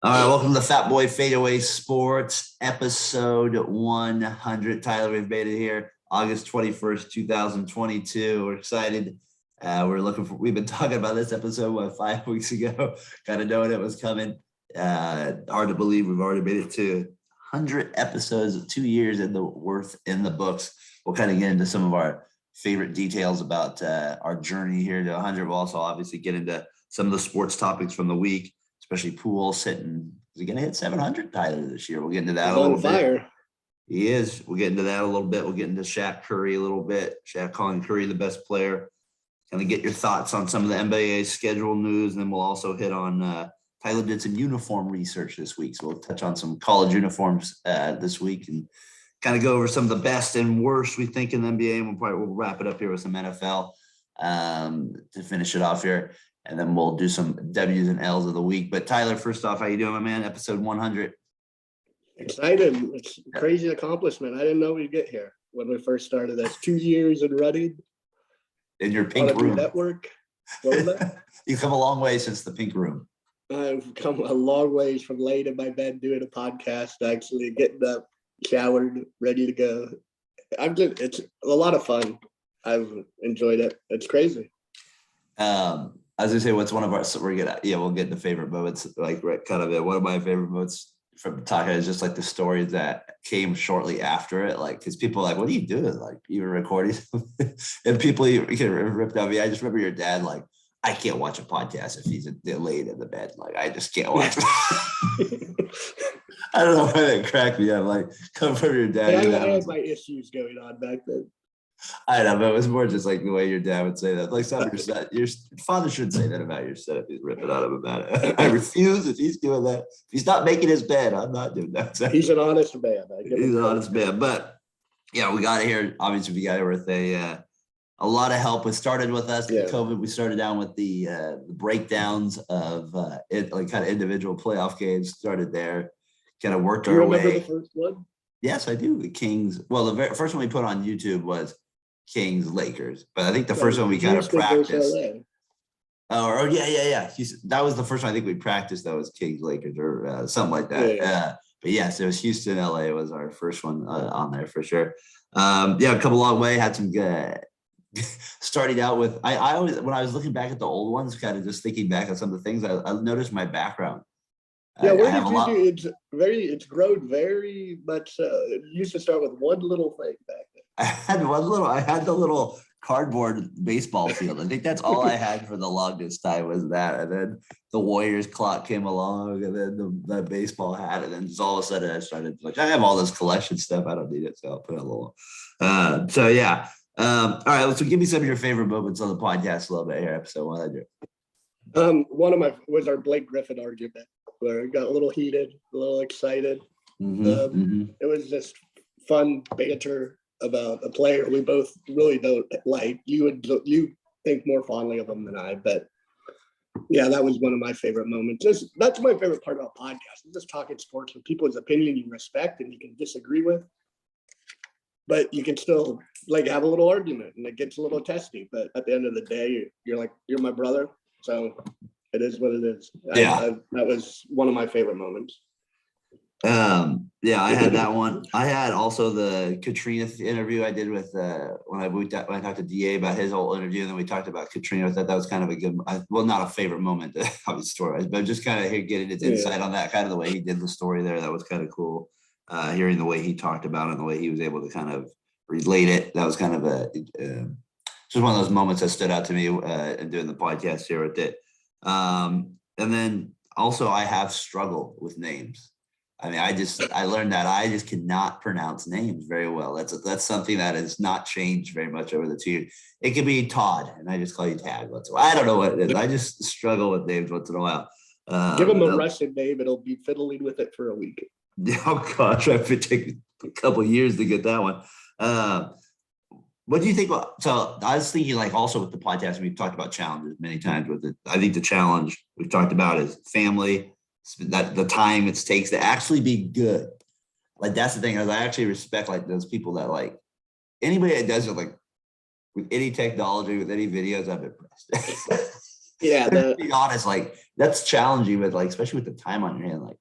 All right, welcome to the Fatboy FadeAway Sports episode 100. Tyler, we've made it here, August 21st, 2022. We're excited. We've been talking about this episode, 5 weeks ago, kind of knowing it was coming. Hard to believe we've already made it to 100 episodes, 2 years in the books. We'll kind of get into some of our favorite details about our journey here to 100. We'll also obviously get into some of the sports topics from the week, especially Pujols hitting. Is he going to hit 700, Tyler, this year? We'll get into that a little bit. He is. We'll get into that a little bit. We'll get into Shaq Curry a little bit. Shaq calling Curry the best player. Kind of get your thoughts on some of the NBA schedule news. And then we'll also hit on Tyler did some uniform research this week. So we'll touch on some college uniforms this week and kind of go over some of the best and worst we think in the NBA. And we'll wrap it up here with some NFL to finish it off here. And then we'll do some W's and L's of the week. But Tyler, first off, how you doing, my man? Episode 100. Excited. It's a crazy accomplishment. I didn't know we'd get here when we first started this. 2 years and running. In your pink room. Network. What was that? You've come a long way since the pink room. I've come a long ways from laying in my bed doing a podcast, actually getting up, showered, ready to go. It's a lot of fun. I've enjoyed it. It's crazy. I was gonna say, what's one of our? So we'll get into favorite moments. Like kind of one of my favorite moments from talking is just like the stories that came shortly after it. Like, because people are like, "What are you doing? Like, you were recording?" And people you get ripped on me. I just remember your dad like, "I can't watch a podcast if he's laid in the bed. Like, I just can't watch." I don't know why that cracked me up. Like, come from your dad. I had my issues going on back then. I know, but it was more just like the way your dad would say that. Like, your father should say that about your son if he's ripping on him about it. I refuse if he's doing that. If he's not making his bed, I'm not doing that. So, he's an honest man. He's an honest man. But yeah, we got here. Obviously, we got here with a lot of help. It started with us. Yeah. COVID. We started down with the breakdowns of it, like kind of individual playoff games. Started there. Kind of worked our way. Do you remember the first one? Yes, I do. The Kings. Well, the first one we put on YouTube was Kings Lakers, but I think the first one we kind of practiced. Oh, yeah. That was the first one I think we practiced. That was Kings Lakers or something like that. Yeah. But yes, it was Houston, LA was our first one on there for sure. A couple long way. Had some good. Starting out with, I always, when I was looking back at the old ones, kind of just thinking back on some of the things, I noticed my background. Yeah, where did you do? It's grown very much. It used to start with one little thing back then. I had the little cardboard baseball field. I think that's all I had for the longest time was that. And then the Warriors clock came along, and then the baseball hat, and then just all of a sudden I started like, I have all this collection stuff. I don't need it, so I'll put a little. All right, so give me some of your favorite moments on the podcast a little bit here, episode 100. One of my was our Blake Griffin argument, where it got a little heated, a little excited. It was just fun banter about a player we both really don't like. You think more fondly of him than I, but yeah, that was one of my favorite moments. That's my favorite part about podcasts. Just talking sports with people's opinion you respect and you can disagree with, but you can still like have a little argument and it gets a little testy. But at the end of the day, you're my brother, so it is what it is. Yeah, that was one of my favorite moments. I had that one. I had also the Katrina interview I did with when I talked to DA about his whole interview, and then we talked about Katrina. I thought that was kind of a good, not a favorite moment, obviously story, but just kind of getting his insight on that, kind of the way he did the story there. That was kind of cool. Hearing the way he talked about it and the way he was able to kind of relate it. That was kind of just one of those moments that stood out to me in doing the podcast here with it. And then also I have struggled with names. I mean, I learned that I just cannot pronounce names very well. That's something that has not changed very much over the 2 years. It could be Todd, and I just call you Tad once in a while. I don't know what it is. I just struggle with names once in a while. Give him a Russian name, it'll be fiddling with it for a week. Oh gosh, it would take a couple of years to get that one. What do you think? So I was thinking, like, also with the podcast, we've talked about challenges many times with it. I think the challenge we've talked about is family. That the time it takes to actually be good. Like, that's the thing, is I actually respect like those people that like anybody that does it like with any technology, with any videos, I'm impressed. Yeah, To be honest, like that's challenging with like, especially with the time on your hand. Like,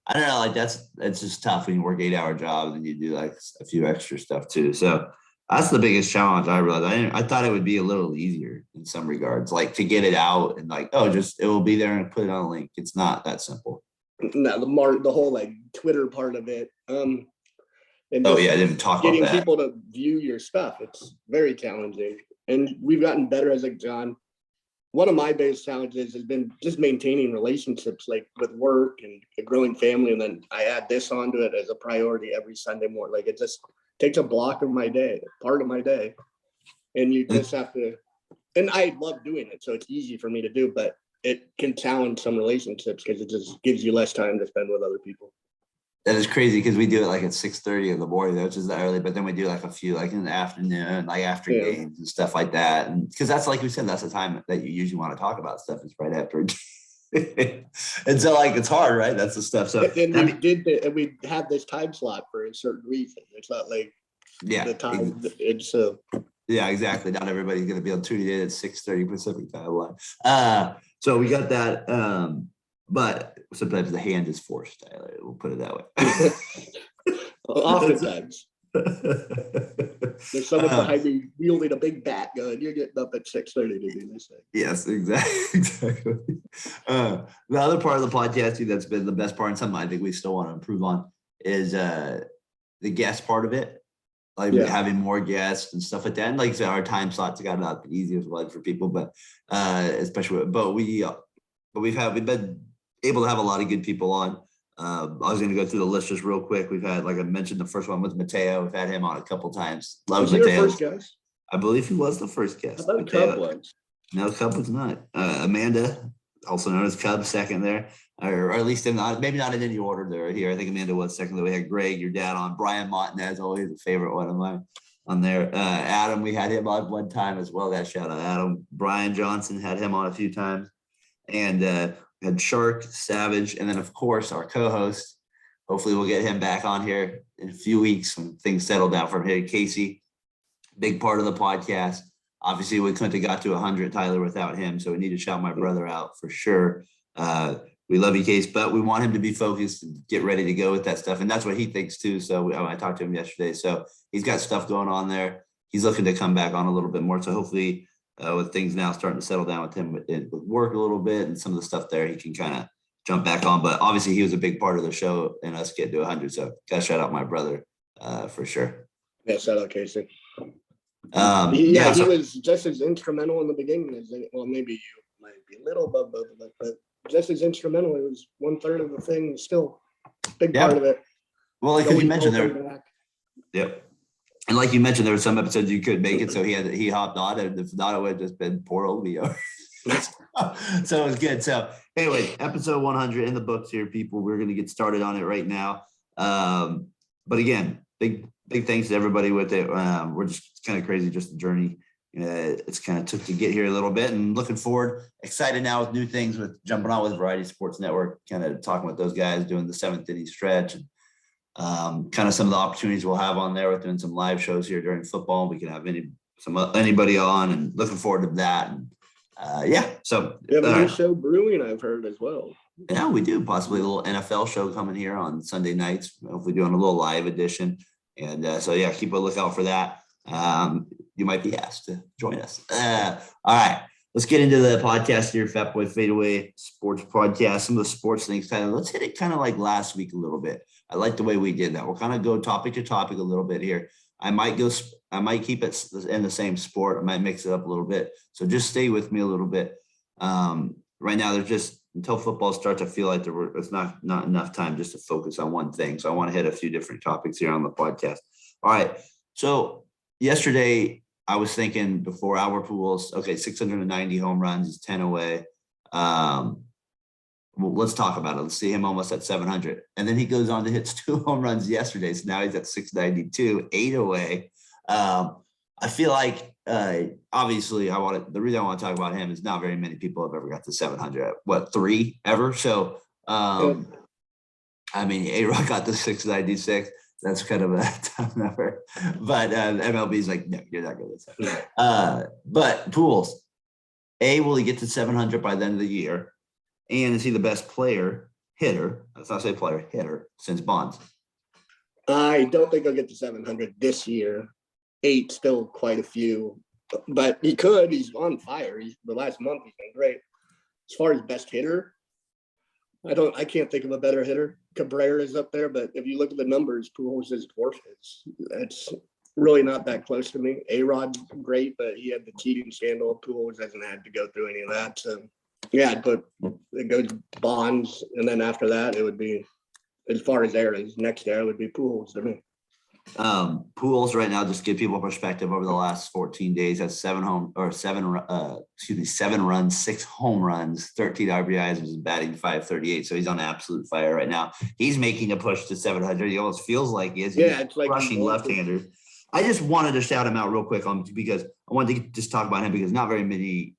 I don't know, like it's just tough when you work 8-hour jobs and you do like a few extra stuff too. So that's the biggest challenge I realized. I thought it would be a little easier in some regards, like to get it out and like, oh, just it will be there and put it on a link. It's not that simple. no, the whole like Twitter part of it, and Oh just yeah, I didn't talk about getting that. people to view your stuff. It's very challenging, and we've gotten better as like John. One of my biggest challenges has been just maintaining relationships, like with work and a growing family, and then I add this onto it as a priority every Sunday morning. Like it just takes a block of my day, part of my day, and you just have to. And I love doing it, so it's easy for me to do, but it can challenge some relationships because it just gives you less time to spend with other people. That is crazy because we do it like at 6:30 in the morning, which is early, but then we do like a few like in the afternoon, like after games and stuff like that. And because that's like we said, that's the time that you usually want to talk about stuff is right after. And so like it's hard, right? That's the stuff. So and we have this time slot for a certain reason. It's not like the time. It's yeah, exactly. Not everybody's going to be able to tune in at 6:30 Pacific time. So we got that. But sometimes the hand is forced, Tyler. We'll put it that way. Oftentimes. There's someone behind me wielding a big bat going, you're getting up at 6:30 to do this thing. Yes, exactly. The other part of the podcasting that's been the best part and something I think we still want to improve on is the guest part of it. Like having more guests and stuff like that. And like I said, our time slots got not the easiest one for people, but especially we've been able to have a lot of good people on. I was going to go through the list just real quick. We've had, like I mentioned, the first one was Mateo. We've had him on a couple times. Was he your first guest? I believe he was the first guest. I thought Cub was. No, Cub was not. Amanda, also known as Cub, second there, or at least maybe not in any order there here. I think Amanda was second. There we had Greg, your dad, on. Brian Montanez, always a favorite one of mine on there. Adam, we had him on one time as well. That shout out Adam. Brian Johnson had him on a few times, and had Shark, Savage, and then of course our co-host. Hopefully we'll get him back on here in a few weeks when things settle down from here. Casey, big part of the podcast. Obviously, we couldn't have got to 100, Tyler, without him. So we need to shout my brother out for sure. We love you, Case, but we want him to be focused and get ready to go with that stuff. And that's what he thinks too. So I talked to him yesterday. So he's got stuff going on there. He's looking to come back on a little bit more. So hopefully with things now starting to settle down with him with work a little bit and some of the stuff there, he can kind of jump back on. But obviously he was a big part of the show and us getting to 100. So gotta shout out my brother for sure. Yeah, shout out Casey. He was just as instrumental in the beginning as maybe you might be a little above both of us, but just as instrumental. It was 1/3 of the thing, still a big part of it. Well, like you mentioned there. Yep. And like you mentioned, there were some episodes you couldn't make it, so he hopped on, and if not, it would have just been poor old Leo. So it was good. So anyway, episode 100 in the books here, people. We're going to get started on it right now. But again, big thanks to everybody with it. We're just kind of crazy, just the journey. It's kind of took to get here a little bit, and looking forward, excited now with new things, with jumping on with Variety Sports Network, kind of talking with those guys, doing the 7th inning stretch, and kind of some of the opportunities we'll have on there with doing some live shows here during football. We can have anybody on, and looking forward to that. And so we have a new show brewing, I've heard as well. Yeah, we do. Possibly a little NFL show coming here on Sunday nights. Hopefully doing a little live edition. And keep a lookout for that. You might be asked to join us. All right, let's get into the podcast here, Fatboy FadeAway Sports Podcast. Some of the sports things, let's hit it kind of like last week a little bit. I like the way we did that. We'll kind of go topic to topic a little bit here. I might keep it in the same sport. I might mix it up a little bit. So just stay with me a little bit. Right now, there's just, until football starts, I feel like it's not enough time just to focus on one thing. So I want to hit a few different topics here on the podcast. All right. So yesterday I was thinking before Albert Pujols, 690 home runs, he's 10 away. Well, let's talk about it. Let's see him almost at 700. And then he goes on to hit 2 home runs yesterday. So now he's at 692, 8 away. I feel like, obviously the reason I want to talk about him is not very many people have ever got to 700. 3 ever? So, A-Rod got to 696. That's kind of a tough number. But MLB's like, no, you're not going to say. But Pujols, A, will he get to 700 by the end of the year? And is he the best hitter? Let's not say player, hitter since Bonds. I don't think he'll get to 700 this year. 8, still quite a few, but he could. He's on fire. The last month he's been great. As far as best hitter, I can't think of a better hitter. Cabrera is up there, but if you look at the numbers, Pujols is dwarf. It's really not that close to me. A-Rod's great, but he had the cheating scandal. Pujols hasn't had to go through any of that. So yeah, but it goes Bonds, and then after that, it would be, as far as eras, next era would be Pujols to me. Pujols right now, just give people perspective, over the last 14 days has 7 runs, 6 home runs, 13 RBIs, was batting .538. So he's on absolute fire right now. He's making a push to 700. He almost feels like he is. Yeah, it's like rushing left-handers. I just wanted to shout him out real quick because I wanted to just talk about him because not very many.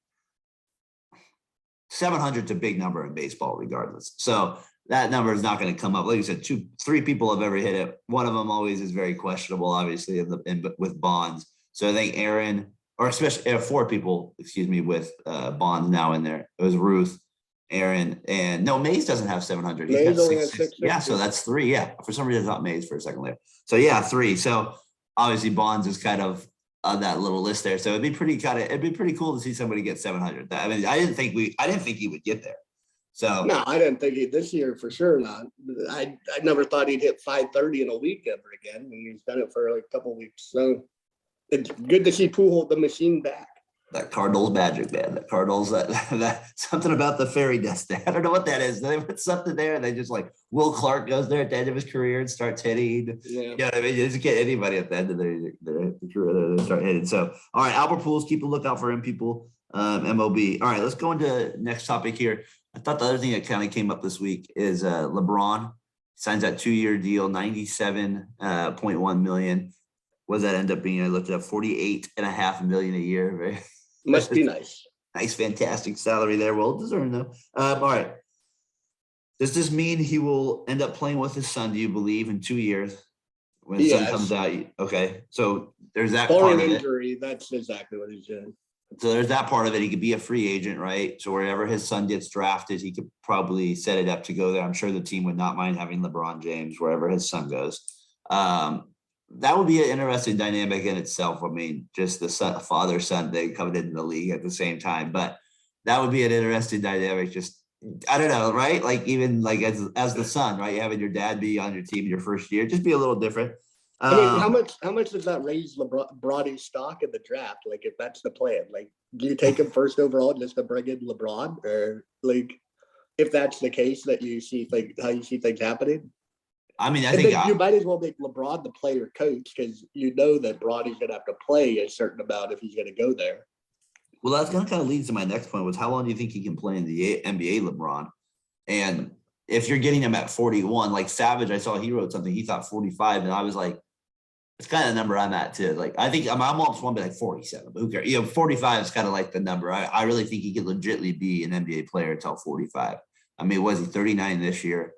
700's a big number in baseball, regardless. So that number is not going to come up. Like you said, 3 people have ever hit it. One of them always is very questionable, obviously, with Bonds. So I think Aaron, or especially 4 people, with Bonds now in there. It was Ruth, Aaron, and no, Mays doesn't have 700. He's got 6. Yeah, so that's 3. Yeah, for some reason I thought Mays for a second there. So yeah, 3. So obviously Bonds is kind of on that little list there. So it'd be pretty cool to see somebody get 700. I mean, I didn't think he would get there. So no, I didn't think this year for sure not. I never thought he'd hit 530 in a week ever again, and he's done it for like a couple of weeks. So it's good to see Pujols, the machine, back. That Cardinals magic, man. That Cardinals, that something about the fairy dust. I don't know what that is. They put something there, and they just like Will Clark goes there at the end of his career and starts hitting. Yeah. You know what I mean? You just get anybody at the end of their career they start hitting. So, all right, Albert Pujols, keep a lookout for him, people. MLB. All right, let's go into next topic here. I thought the other thing that kind of came up this week is Lebron signs that 2-year deal, $97.1 million. What does that end up being? I looked it up, $48.5 million a year. Must be nice. Nice, fantastic salary there. Well deserved though. All right. Does this mean he will end up playing with his son, do you believe, in 2 years? When his son comes out? Okay. So there's that part of it. Injury, that's exactly what he's doing. So there's that part of it. He could be a free agent, right? So wherever his son gets drafted, he could probably set it up to go there. I'm sure the team would not mind having LeBron James wherever his son goes. That would be an interesting dynamic in itself. I mean, just the father-son thing coming into the league at the same time. But that would be an interesting dynamic. Just, I don't know, right? Like even like as the son, right? You having your dad be on your team your first year, just be a little different. I mean, how much does that raise Bronny's stock in the draft? Like, if that's the plan, like, do you take him first overall just to bring in LeBron, or like, if that's the case that you see, like how you see things happening? I mean, I think you might as well make LeBron the player coach because you know that Bronny's going to have to play a certain amount if he's going to go there. Well, that's going to kind of lead to my next point was how long do you think he can play in the NBA, LeBron? And if you're getting him at 41, like Savage, I saw he wrote something, he thought 45, and I was like, it's kind of the number I'm at too. Like, I think I'm almost want to be like 47, but who cares? 45 is kind of like the number. I really think he could legitimately be an NBA player until 45. I mean, was he 39 this year?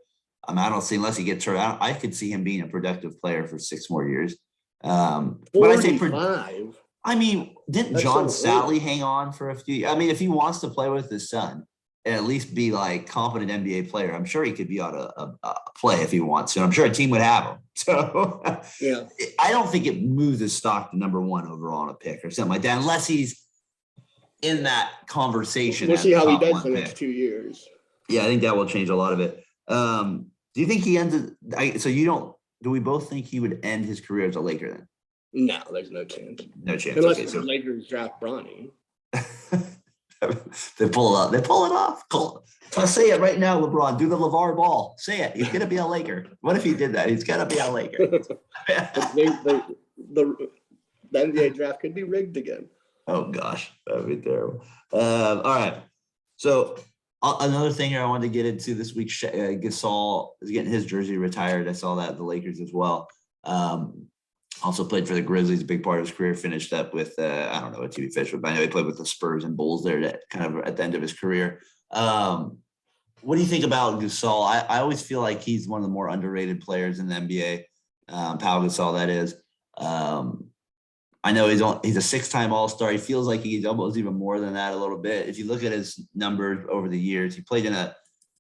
I don't see, unless he gets hurt, I could see him being a productive player for 6 more years. But I say, I mean, didn't John Sally hang on for a few years? I mean, if he wants to play with his son and at least be like competent NBA player, I'm sure he could be on a play if he wants to. I'm sure a team would have him. So yeah, I don't think it moves his stock to number 1 overall on a pick or something like that, unless he's in that conversation. We'll see how he does the next 2 years. Yeah, I think that will change a lot of it. Do you think he ended? Do we both think he would end his career as a Laker then? No, there's no chance. No chance. Unless the Lakers draft Bronny. They pull it off. I'll say it right now, LeBron. Do the LeVar Ball. Say it. He's gonna be a Laker. What if he did that? He's gonna be a Laker. the NBA draft could be rigged again. Oh gosh, that'd be terrible. All right. So another thing here I wanted to get into this week, Gasol is getting his jersey retired. I saw that the Lakers as well. Also played for the Grizzlies, a big part of his career, finished up with, I don't know what team he finished with, but I know he played with the Spurs and Bulls there kind of at the end of his career. What do you think about Gasol? I always feel like he's one of the more underrated players in the NBA. Pau Gasol, that is. I know he's a six-time All-Star. He feels like he's almost even more than that a little bit. If you look at his numbers over the years, he played in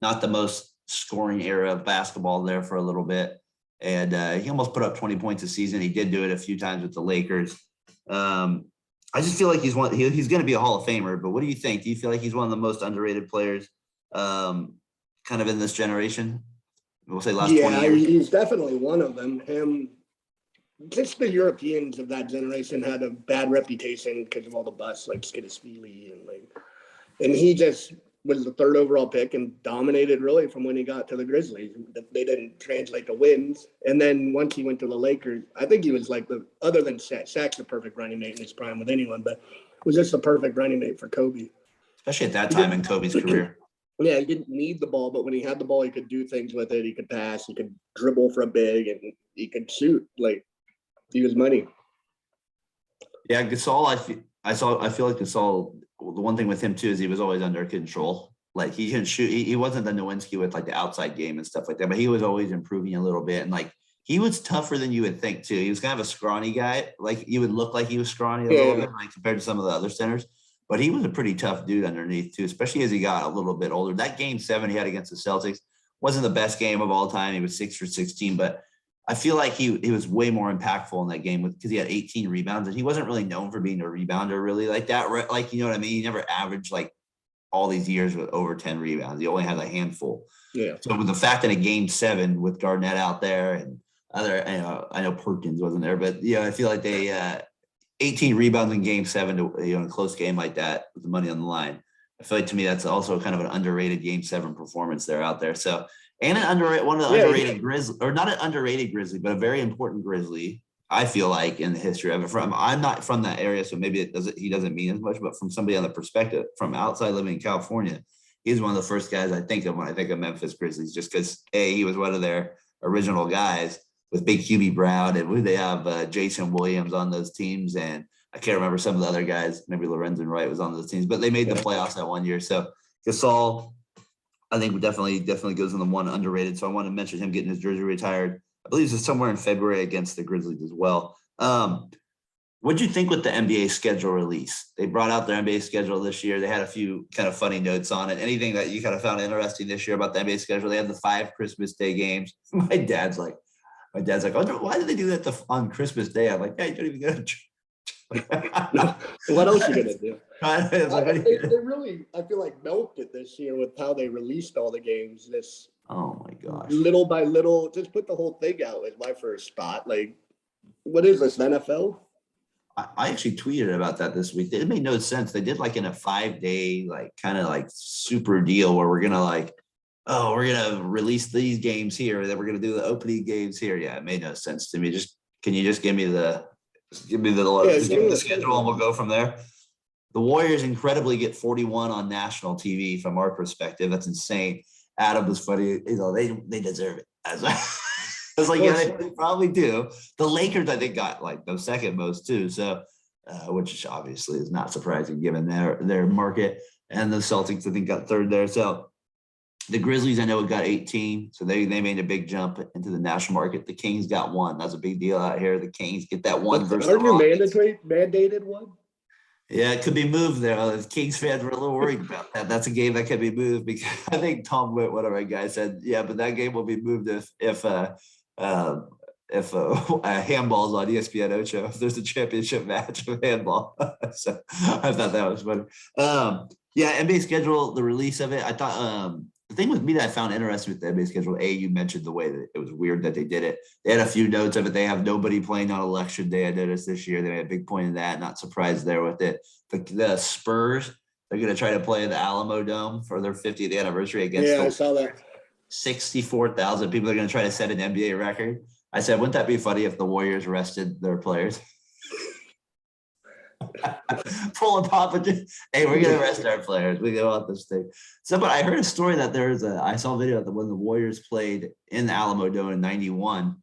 not the most scoring era of basketball there for a little bit. And he almost put up 20 points a season. He did do it a few times with the Lakers. I just feel like he's going to be a Hall of Famer. But what do you think? Do you feel like he's one of the most underrated players kind of in this generation? We'll say last 20 years. He's definitely one of them. Just the Europeans of that generation had a bad reputation because of all the busts like Skidisvili and he just was the third overall pick and dominated really from when he got to the Grizzlies. They didn't translate to wins. And then once he went to the Lakers, I think he was like other than Shaq's the perfect running mate in his prime with anyone, but was just the perfect running mate for Kobe. Especially at that time in Kobe's career. Yeah, he didn't need the ball, but when he had the ball, he could do things with it. He could pass, he could dribble for a big, and he could shoot. Like, he was money. Yeah, Gasol, I feel like Gasol, the one thing with him too is he was always under control. Like he can shoot. He wasn't the Nowinski with like the outside game and stuff like that, but he was always improving a little bit. And like he was tougher than you would think too. He was kind of a scrawny guy. Like you would look like he was scrawny a little bit, like compared to some of the other centers. But he was a pretty tough dude underneath too, especially as he got a little bit older. That game 7 he had against the Celtics wasn't the best game of all time. He was 6 for 16, but I feel like he was way more impactful in that game because he had 18 rebounds and he wasn't really known for being a rebounder really like that. Like, you know what I mean? He never averaged like all these years with over 10 rebounds. He only had a handful. Yeah. So with the fact that a game 7 with Garnett out there and other, I know Perkins wasn't there, but yeah, I feel like they 18 rebounds in game 7 to, in a close game like that with the money on the line. I feel like to me, that's also kind of an underrated game 7 performance there out there. So, and one of the underrated Grizzly, or not an underrated Grizzly, but a very important Grizzly, I feel like in the history of it. I'm not from that area, so maybe he doesn't mean as much, but from somebody on the perspective from outside living in California, he's one of the first guys I think of when I think of Memphis Grizzlies, just because he was one of their original guys with Big Hubie Brown, and they have Jason Williams on those teams, and I can't remember some of the other guys. Maybe Lorenzen Wright was on those teams, but they made the playoffs that one year. So Gasol, I think definitely goes in the one underrated. So I want to mention him getting his jersey retired. I believe it's somewhere in February against the Grizzlies as well. What do you think with the NBA schedule release? They brought out their NBA schedule this year. They had a few kind of funny notes on it. Anything that you kind of found interesting this year about the NBA schedule? They had the 5 Christmas Day games. My dad's like, oh, why did they do that on Christmas Day? I'm like, yeah, you don't even go to church. No, what else are you gonna do? They really, I feel like, milked it this year with how they released all the games. Oh my gosh! Little by little, just put the whole thing out. Is my first thought. Like, what is this, NFL? I actually tweeted about that this week. It made no sense. They did like in a 5-day, like kind of like super deal where we're gonna release these games here, then we're gonna do the opening games here. Yeah, it made no sense to me. Can you just give me the schedule and we'll go from there. The Warriors incredibly get 41 on national TV from our perspective. That's insane. Adam was funny. They deserve it. I was like, yeah, they probably do. The Lakers, I think, got like the second most too. So, which obviously is not surprising given their market. And the Celtics, I think, got third there. So the Grizzlies, I know, got 18. So they made a big jump into the national market. The Kings got 1. That's a big deal out here. The Kings get that 1 versus the Rockets. Mandated 1? Yeah, it could be moved there. The Kings fans were a little worried about that. That's a game that could be moved because I think Tom Witt, one of our guys, said, yeah, but that game will be moved if handball's on ESPN Ocho, if there's a championship match of handball. So I thought that was funny. Yeah, NBA schedule, the release of it, I thought the thing with me that I found interesting with the NBA schedule, you mentioned the way that it was weird that they did it. They had a few notes of it. They have nobody playing on election day. I noticed this year. They made a big point of that. Not surprised there with it. The Spurs, they're going to try to play the Alamo Dome for their 50th anniversary against I saw that. 64,000 people. Are going to try to set an NBA record. I said, wouldn't that be funny if the Warriors rested their players? Pulling Popovich. Hey, we're gonna rest our players. We go out this thing. So, but I heard a story that I saw a video that when the Warriors played in the Alamo Dome in '91,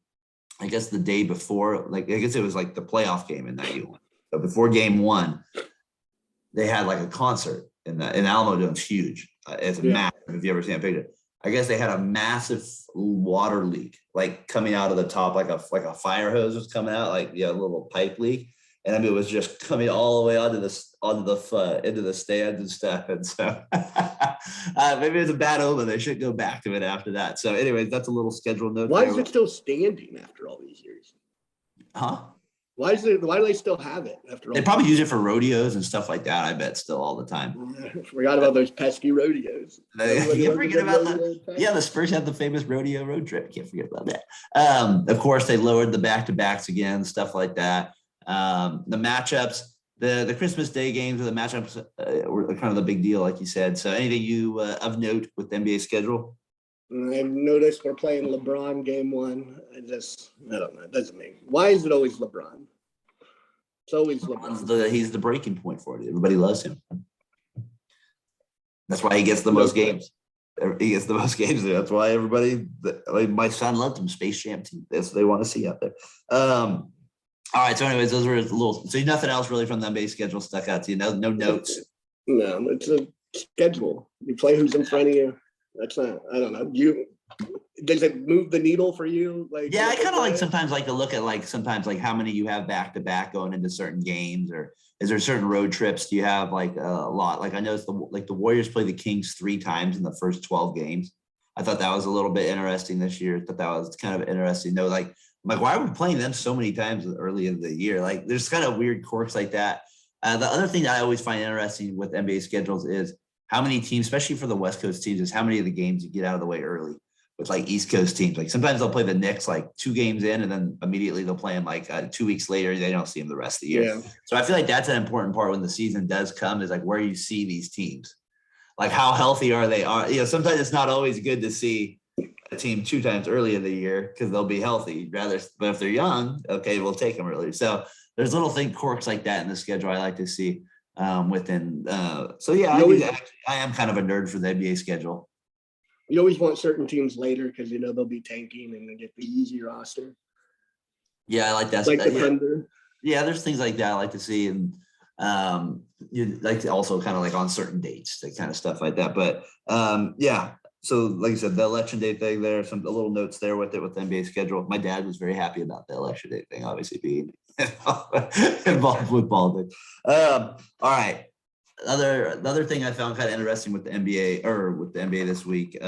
I guess the day before, like I guess it was like the playoff game in '91. So before Game 1, they had like a concert in Alamo Dome's huge. It's massive. If you ever seen a picture, I guess they had a massive water leak, like coming out of the top, like a fire hose was coming out, like a little pipe leak. and I mean, it was just coming all the way into the stands and stuff. And so maybe it's a bad omen. They should go back to it after that. So, anyways, that's a little scheduled note. Why is it still standing after all these years? Huh? Why do they still have it after all? They probably use it for rodeos and stuff like that. I bet still all the time. Forgot about those pesky rodeos. You forget about the Spurs have the famous rodeo road trip. Can't forget about that. Of course, they lowered the back-to-backs again, stuff like that. The matchups, the Christmas Day games, the matchups were kind of the big deal, like you said. So, anything you of note with the NBA schedule? I've noticed we're playing LeBron game 1. I don't know. It doesn't make. Why is it always LeBron? It's always LeBron. He's the breaking point for it. Everybody loves him. That's why he gets the most games. He gets the most games there. That's why my son loved him. Space Jam team. That's what they want to see out there. All right. So, anyways, those were a little. So, nothing else really from the NBA schedule stuck out to you. No notes. No, it's a schedule. You play who's in front of you. That's not. I don't know. Does it move the needle for you? Like, yeah, I kind of sometimes like to look at sometimes how many you have back to back going into certain games, or is there certain road trips? Do you have a lot? Like, I noticed the Warriors play the Kings 3 times in the first 12 games. I thought that was a little bit interesting this year. I thought that was kind of interesting. No, like why are we playing them so many times early in the year? Like, there's kind of weird quirks like that. The other thing that I always find interesting with NBA schedules is how many teams, especially for the West Coast teams, is how many of the games you get out of the way early. With East Coast teams, sometimes they'll play the Knicks 2 games in, and then immediately they'll play them 2 weeks later. They don't see them the rest of the year. Yeah. So I feel like that's an important part when the season does come, is where you see these teams, how healthy are they? Sometimes it's not always good to see a team 2 times early in the year because they'll be healthy. But if they're young, okay, we'll take them early. So there's little quirks like that in the schedule I like to see within. So yeah, I am kind of a nerd for the NBA schedule. You always want certain teams later because they'll be tanking and they get the easy roster. Yeah, I like that. Like the Thunder. Yeah, there's things like that I like to see, and you like to also kind of on certain dates, that kind of stuff like that. But yeah, so like I said, the election day thing there, a little notes there with the NBA schedule. My dad was very happy about the election day thing, obviously being involved with politics. All right. Another thing I found kind of interesting with the NBA this week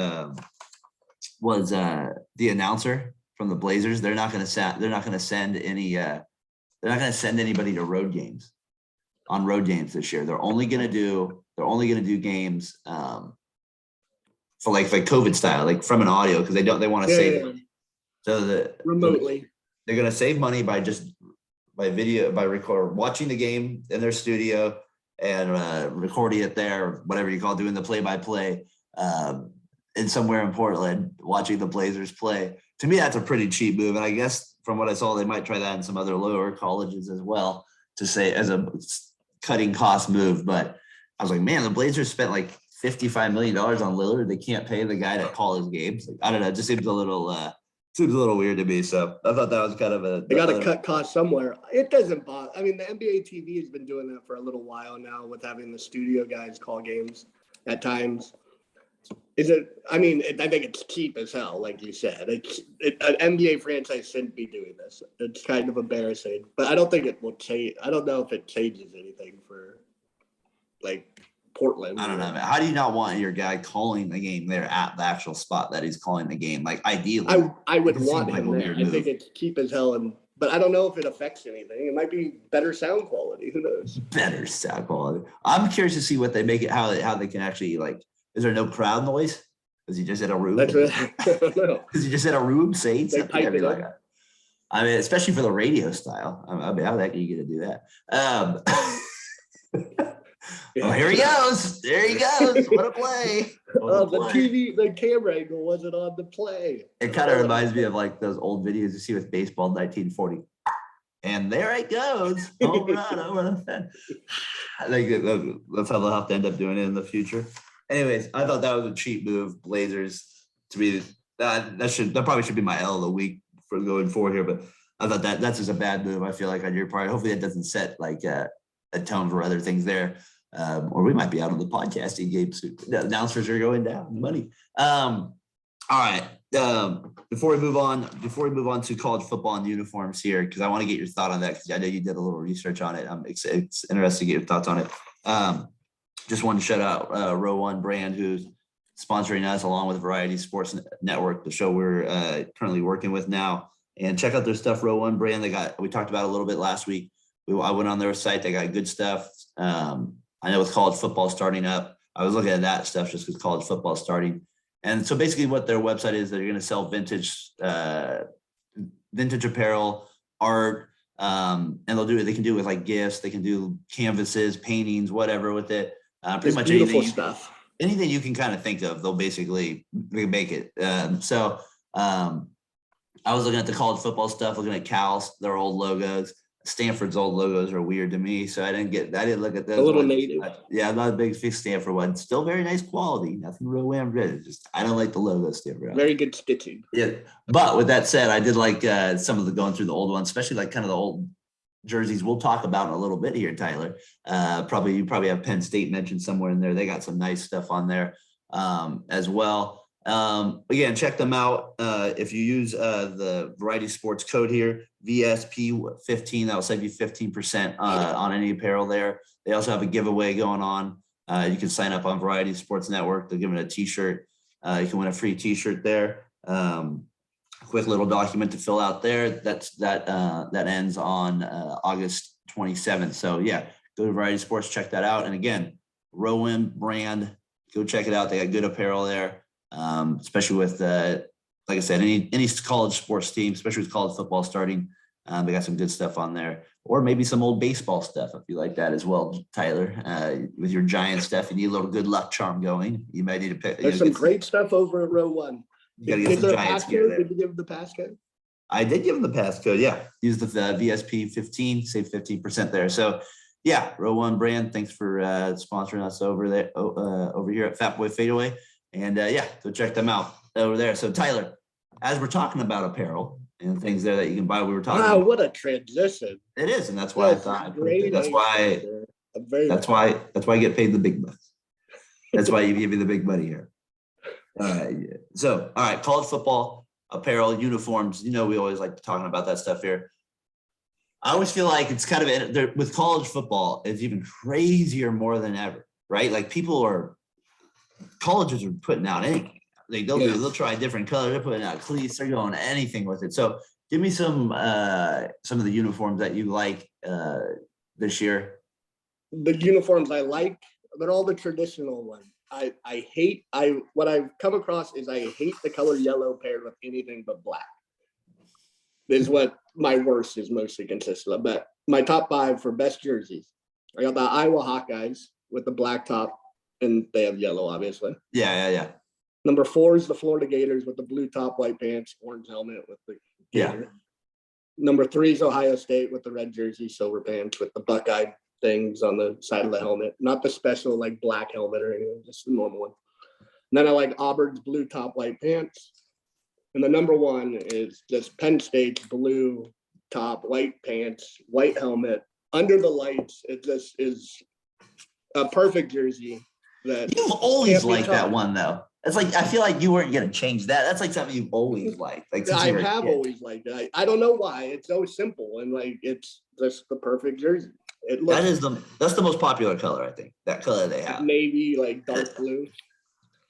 was the announcer from the Blazers. They're not going to send anybody to road games this year. They're only going to do games for COVID style, from an audio, because they want to save money. So remotely, they're going to save money by watching the game in their studio and recording it there, whatever you call it, doing the play-by-play in somewhere in Portland, watching the Blazers play. To me, that's a pretty cheap move. And I guess from what I saw, they might try that in some other lower colleges as well, to say as a cutting cost move. But I was like, man, the Blazers spent $55 million on Lillard. They can't pay the guy to call his games. I don't know. It just seems a little weird to me. So I thought that was kind of they got to cut costs somewhere. It doesn't bother. I mean, the NBA TV has been doing that for a little while now with having the studio guys call games at times. I think it's cheap as hell, like you said. An NBA franchise shouldn't be doing this. It's kind of embarrassing, but I don't think it will change. I don't know if it changes anything for Portland. I don't know, man. How do you not want your guy calling the game there at the actual spot that he's calling the game? Ideally, I would want him there. I think it's cheap as hell, but I don't know if it affects anything. It might be better sound quality. Who knows? Better sound quality. I'm curious to see what they make it. How they can actually Is there no crowd noise? Is he just in a room? That's right. I don't know. Is he just in a room saying something? I mean, especially for the radio style. I mean, how the heck are you going to do that? Oh, here he goes. There he goes. What a play. The camera angle wasn't on the play. It kind of reminds me of those old videos you see with baseball in 1940. And there it goes. Home run over the fence. I think that's how they'll have to end up doing it in the future. Anyways, I thought that was a cheap move. Blazers to be that probably should be my L of the week for going forward here. But I thought that's just a bad move. I feel like on your part. Hopefully it doesn't set a tone for other things there. Or we might be out on the podcasting game soon. The announcers are going down. Money. All All right. Before we move on to college football and uniforms here, because I want to get your thought on that, because I know you did a little research on it. It's interesting to get your thoughts on it. Just wanted to shout out Row One Brand, who's sponsoring us along with Variety Sports Network, the show we're currently working with now. And check out their stuff, Row One Brand. We talked about it a little bit last week. I went on their site. They got good stuff. I know with college football starting up, I was looking at that stuff just because college football is starting. And so basically what their website is, they're going to sell vintage apparel, art, and they can do it with like gifts. They can do canvases, paintings, whatever with it. Pretty much beautiful stuff. Anything you can kind of think of, they'll basically make it. I was looking at the college football stuff, looking at Cal's, their old logos. Stanford's old logos are weird to me, so I didn't look at those. A little native. Yeah, I'm not a big Stanford one. Still very nice quality. Nothing real wham-red. Just I don't like the logo Stanford. Very good stitching. Yeah, but with that said, I did like some of the going through the old ones, especially like kind of the old jerseys. We'll talk about in a little bit here, Tyler. You probably have Penn State mentioned somewhere in there. They got some nice stuff on there as well. Again, check them out. If you use the Variety Sports code here, VSP15, that will save you 15% on any apparel there. They also have a giveaway going on. You can sign up on Variety Sports Network. They're giving a t-shirt. You can win a free t-shirt there. Quick little document to fill out there. That ends on August 27th. So yeah, go to Variety Sports, check that out. And again, Rowan Brand, go check it out. They got good apparel there. Especially with, like I said, any college sports team, especially with college football starting, they got some good stuff on there, or maybe some old baseball stuff if you like that as well, Tyler. With your Giant stuff, you need a little good luck charm going. You might need to pick. There's some great stuff over at Row One. You gotta get some Giants gear there. Did you give the passcode? I did give them the passcode. Yeah, use the VSP 15, save 15% there. So yeah, Row One Brand, thanks for sponsoring us over there over here at Fatboy FadeAway. And yeah, go check them out over there. So Tyler, as we're talking about apparel and things there that you can buy, we were talking. Wow, what a transition! It is, and that's why I thought. That's why I get paid the big bucks. That's why you give me the big money here. So all right, college football apparel, uniforms. You know, we always like talking about that stuff here. I always feel like it's kind of with college football, it's even crazier more than ever, right? Like colleges are putting out anything. They'll try a different color. They're putting out cleats. They're going anything with it. So give me some of the uniforms that you like this year. The uniforms I like, they're all the traditional ones. What I've come across is I hate the color yellow paired with anything but black. This is what my worst is mostly consistent of. But my top 5 for best jerseys, I got the Iowa Hawkeyes with the black top, and they have yellow, obviously. Yeah. Number 4 is the Florida Gators with the blue top, white pants, orange helmet with the gator. Number 3 is Ohio State with the red jersey, silver pants with the Buckeye things on the side of the helmet. Not the special like black helmet or anything, just the normal one. And then I like Auburn's blue top, white pants. And the number 1 is just Penn State's blue top, white pants, white helmet. Under the lights, it just is a perfect jersey. You've always liked that one, though. It's like I feel like you weren't gonna change that. That's like something you've always liked. Like I have always liked it. I don't know why. It's so simple and like it's just the perfect jersey. That's the most popular color, I think. That color they have. Maybe like dark blue.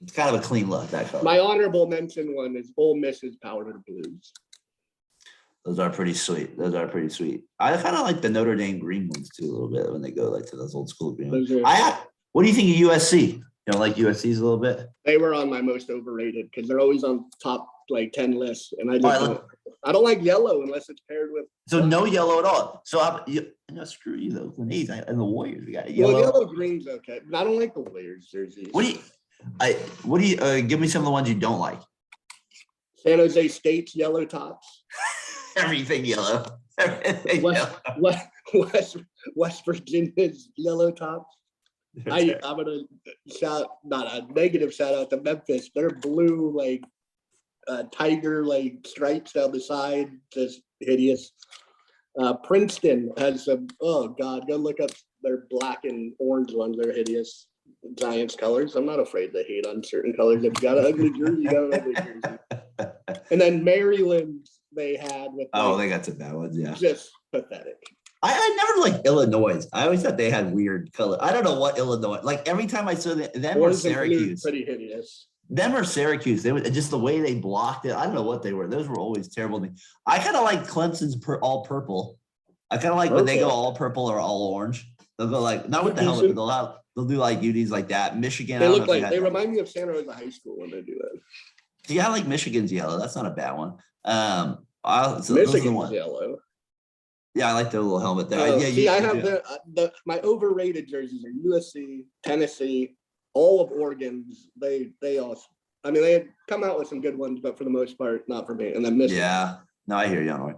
It's kind of a clean look, that color. My honorable mention one is Ole Miss's powder blues. Those are pretty sweet. I kind of like the Notre Dame green ones too a little bit when they go like to those old school green ones. What do you think of USC? You don't like USC's a little bit? They were on my most overrated because they're always on top like 10 lists, and I don't like yellow unless it's paired with. So no yellow at all. So screw you though. Grenades and the Warriors, we got yellow. Well, yellow green's okay, but I don't like the Warriors jerseys. What do you give me some of the ones you don't like? San Jose State's yellow tops. Everything yellow. West Virginia's yellow tops. I'm gonna not a negative shout out to Memphis. They're blue like tiger like stripes down the side, just hideous. Princeton has some. Oh God, go look up their black and orange ones. They're hideous. Giants colors. I'm not afraid to hate on certain colors. If you got an ugly jersey, you got an ugly jersey. And then Maryland, they had with they got some bad ones, yeah. Just pathetic. I never liked Illinois. I always thought they had weird color. I don't know what Illinois, like every time I saw them or Syracuse. Pretty hideous. Them or Syracuse, they were just the way they blocked it. I don't know what they were. Those were always terrible to me. I kind of like Clemson's all purple. I kind of like when they go all purple or all orange. They'll go like, not with the helmet, but they'll do like unis like that. Michigan. They remind me of Santa Rosa High School when they do that. Yeah, I like Michigan's yellow. That's not a bad one. Michigan's yellow. Yeah, I like the little helmet there. I have my overrated jerseys are USC, Tennessee, all of Oregon's. They all. I mean, they had come out with some good ones, but for the most part, not for me. And then Michigan. Yeah, no, I hear you on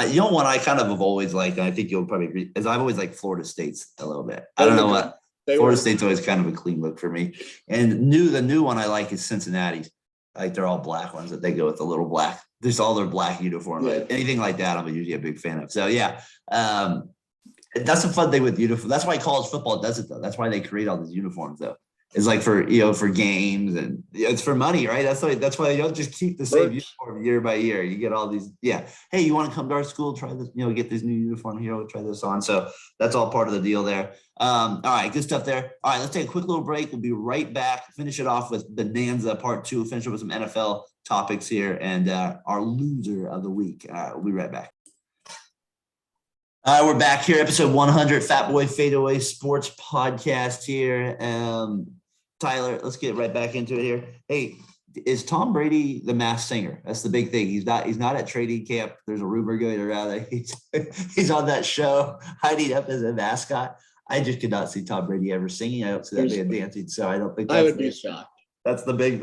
you know what I kind of have always liked, and I think you'll probably agree, is I've always liked Florida State's a little bit. I don't know what. Florida State's always kind of a clean look for me. And the new one I like is Cincinnati's. Like they're all black ones that they go with the little black. Just all their black uniforms. Yeah. Like anything like that, I'm usually a big fan of. So yeah, that's a fun thing with uniform. That's why college football does it though. That's why they create all these uniforms though. It's like for games and it's for money, right? That's why they don't just keep the same uniform year by year. You get all these, yeah. Hey, you want to come to our school? Try this, get this new uniform here. We'll try this on. So that's all part of the deal there. All right, good stuff there. All right, let's take a quick little break. We'll be right back. Finish it off with Bonanza Part 2. Finish it with some NFL topics here and our loser of the week. We'll be right back. We're back here, episode 100, Fatboy FadeAway Sports Podcast here. Tyler, let's get right back into it here. Hey, is Tom Brady the Masked Singer? That's the big thing. He's not at training camp. There's a rumor going around that he's on that show hiding up as a mascot. I just could not see Tom Brady ever singing. I don't see that man dancing, so I don't think I would be shocked. That's the big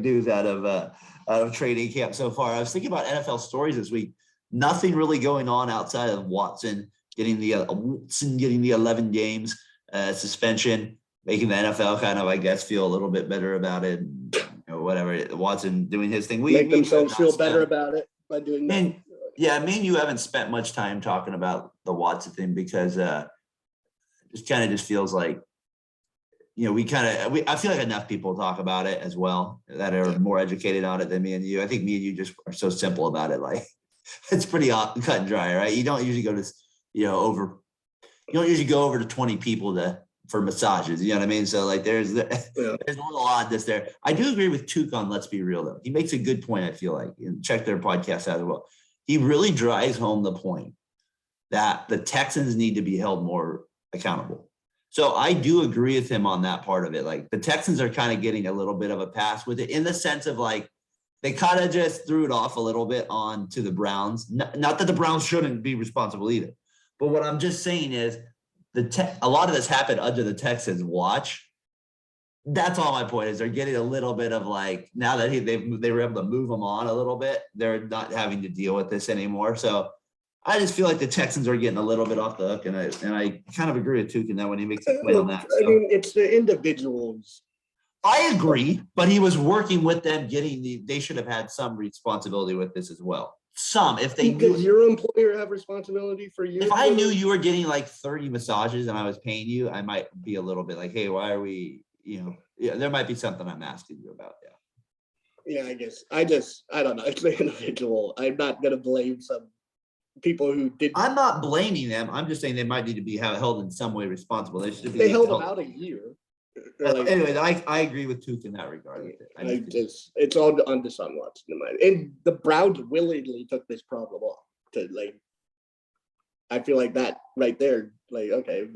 news out of training camp so far. I was thinking about NFL stories this week. Nothing really going on outside of Watson getting the 11 games suspension, making the NFL kind of, I guess, feel a little bit better about it. Whatever. Watson doing his thing. Make themselves feel better about it by doing that. Yeah, me and you haven't spent much time talking about the Watson thing because it kind of just feels like, I feel like enough people talk about it as well that are more educated on it than me and you. I think me and you just are so simple about it. Like it's pretty cut and dry, right? You don't usually go to, you don't usually go over to 20 people for massages. You know what I mean? So like there's a little oddness there. I do agree with Tuke on Let's Be Real though. He makes a good point. I feel like, and check their podcast out as well. He really drives home the point that the Texans need to be held more accountable. So I do agree with him on that part of it. Like the Texans are kind of getting a little bit of a pass with it in the sense of like, they kind of just threw it off a little bit on to the Browns. Not that the Browns shouldn't be responsible either. But what I'm just saying is a lot of this happened under the Texans' watch. That's all my point is they're getting a little bit of like, now that they were able to move them on a little bit, they're not having to deal with this anymore. So I just feel like the Texans are getting a little bit off the hook, and I kind of agree with Tuke in that when he makes a point on that. I mean, it's the individuals. I agree, but he was working with them they should have had some responsibility with this as well. If they knew. Does your employer have responsibility for you? If I knew you were getting like 30 massages and I was paying you, I might be a little bit like, hey, why are we, there might be something I'm asking you about. Yeah. Yeah, I guess. I don't know. It's the individual. I'm not going to blame some people who did. I'm not blaming them. I'm just saying they might need to be held in some way responsible. They held about a year. Anyways, I agree with Tuke in that regard. It's all on Deshaun Watson in mind. And the Browns willingly took this problem off to I feel like that right there, okay,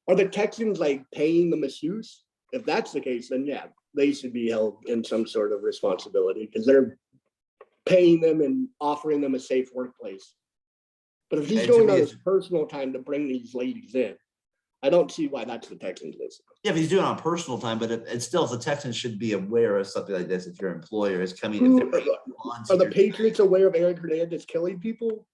are the Texans paying the masseuse? If that's the case, then yeah, they should be held in some sort of responsibility because they're paying them and offering them a safe workplace. But if he's going on his personal time to bring these ladies in, I don't see why that's the Texans list. Yeah, if he's doing it on personal time, but it's still, if the Texans should be aware of something like this, if your employer is coming. Are the Patriots aware of Aaron Hernandez killing people?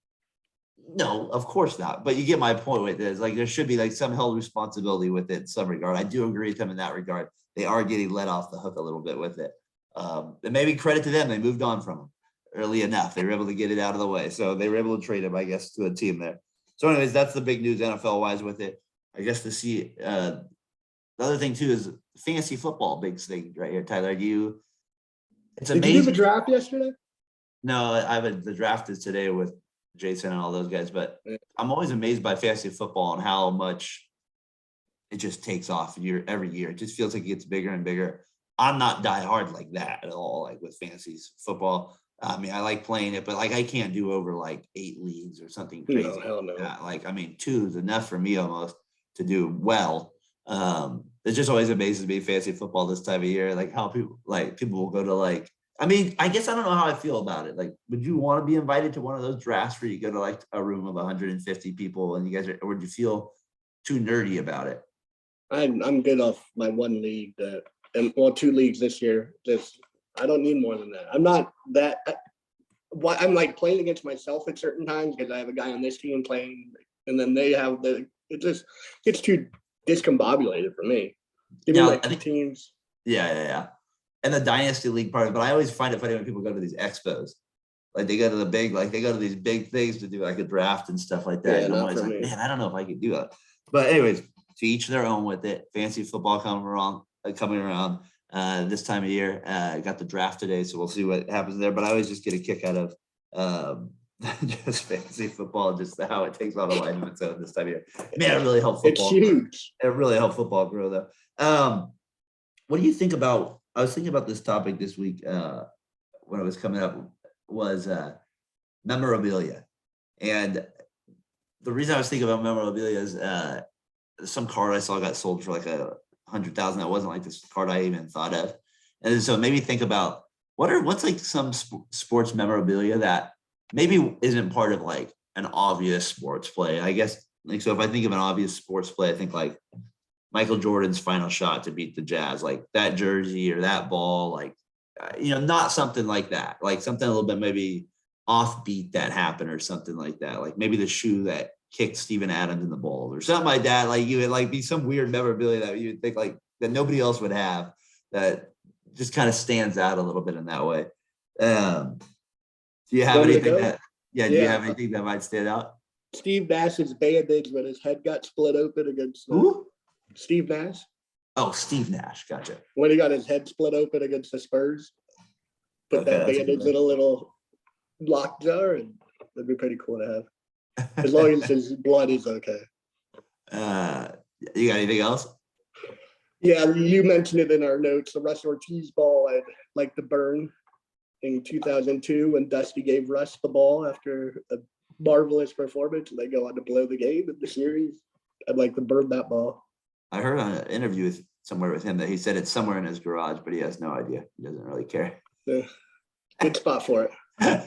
No, of course not. But you get my point with this. There should be some held responsibility with it in some regard. I do agree with them in that regard. They are getting let off the hook a little bit with it. And maybe credit to them. They moved on from him early enough. They were able to get it out of the way. So they were able to trade him, I guess, to a team there. So anyways, that's the big news NFL-wise with it. I guess to see the other thing too is fantasy football, big thing right here, Tyler. It's Did amazing. you do the draft yesterday? No, the draft is today with Jason and all those guys, but Yeah. I'm always amazed by fantasy football and how much it just takes off every year. It just feels like it gets bigger and bigger. I'm not diehard like that at all, like with fantasy football. I mean, I like playing it, but like I can't do over like 8 leagues or something crazy. No, hell no. Like, I mean, 2 is enough for me almost to do well. It just always amazes me fantasy football this time of year, like how people will go to like, I mean, I guess I don't know how I feel about it. Like, would you want to be invited to one of those drafts where you go to like a room of 150 people and you guys or would you feel too nerdy about it? I'm good off my 1 league and 2 leagues this year. I don't need more than that. I'm not that. I'm like playing against myself at certain times because I have a guy on this team playing, and then they have it's too discombobulated for me. Give me like 2 teams. Yeah. And the dynasty league part of it, but I always find it funny when people go to these expos. Like they go to these big things to do like a draft and stuff like that. Yeah, and I'm always like, man, I don't know if I could do that. But anyways, to each their own with it. Fantasy football coming around this time of year. Got the draft today, so we'll see what happens there. But I always just get a kick out of just fantasy football, just how it takes on a life of its own this time of year. Man, it really helped football. It's huge. It really helped football grow, though. What do you think about? I was thinking about this topic this week when it was coming up was memorabilia, and the reason I was thinking about memorabilia is some card I saw got sold for like $100,000. That wasn't like this card I even thought of, and so it made me think about what's like some sports memorabilia that maybe isn't part of like an obvious sports play. I guess like so if I think of an obvious sports play, I think like Michael Jordan's final shot to beat the Jazz, like that jersey or that ball, like, not something like that, like something a little bit maybe offbeat that happened or something like that. Like maybe the shoe that kicked Steven Adams in the balls or something like that. Like you would like be some weird memorabilia that you would think like that nobody else would have that just kind of stands out a little bit in that way. Do you have anything that, do you have anything that might stand out? Steve Nash's bandage when his head got split open against Steve Nash. Oh, Steve Nash. Gotcha. When he got his head split open against the Spurs, put that bandage in a little lock jar, and that'd be pretty cool to have. As long as his blood is okay. You got anything else? Yeah, you mentioned it in our notes. The Russ Ortiz ball I'd like to burn in 2002 when Dusty gave Russ the ball after a marvelous performance, and they go on to blow the game in the series. I'd like to burn that ball. I heard on an interview somewhere with him that he said it's somewhere in his garage, but he has no idea. He doesn't really care. Yeah. Good spot for it.